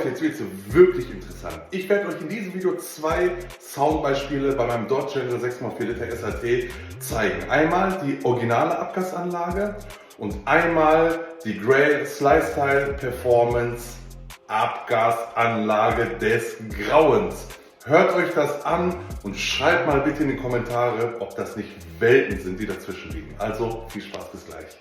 Leute, jetzt wird es wirklich interessant. Ich werde euch in diesem Video zwei Soundbeispiele bei meinem Dodge Challenger 6x4 Liter SRT zeigen. Einmal die originale Abgasanlage und einmal die Grail Slidestyle Performance Abgasanlage des Grauens. Hört euch das an und schreibt mal bitte in die Kommentare, ob das nicht Welten sind, die dazwischen liegen. Also viel Spaß, bis gleich.